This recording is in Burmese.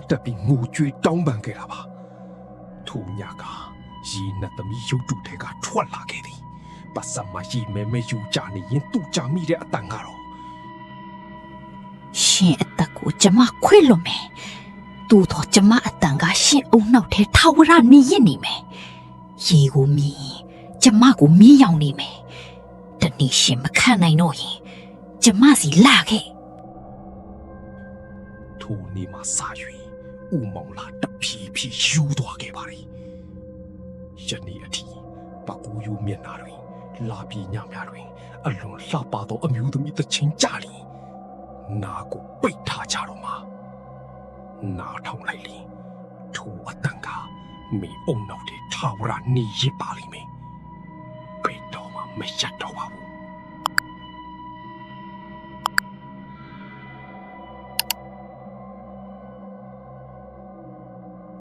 တက်ပြီးငိုကြွေးတောင်းပန်ခဲ့တာပါထိုညကရေနတ်သမီးရုပ်တုထဲကထွက်လာခဲ့သည်ပတ်စံမရေမဲမဲယူကြနေရင်သူ့ကြမိတဲ့အတန်ကတော့ရှင်အသက်ကိုကျမခွေလွန်မယ်သူ့တော့ကျမအတန်ကရှင်အုံနောက်ထဲထာဝရနေရနေမယ်ရေကိုမြည်ကျမကိုမီးရောင်နေမယ်တနေ့ရှင်မခံနိုင်တော့ရင်ကျမစီလာခဲ့ထိုနေ့မှစ၍ဦးမောင်လာတဖြည်းဖြည်းယူသွားခဲ့ပါသည်ယနေ့အထိပကူယူမျက်နာတွင်လာပြေညများတွင်အလွန်လှပသောအမျိုးသမီးသချင်းကြလျင်နာကိုပိတ်ထားကြတော့မှာနာထောင်လိုက်လျင်ထိုအတန်ကမိအုံနောက်ထဲထာဝရနေရပါလိမ့်မယ်ဘယ်တော့မှမရတော့ပါဘူး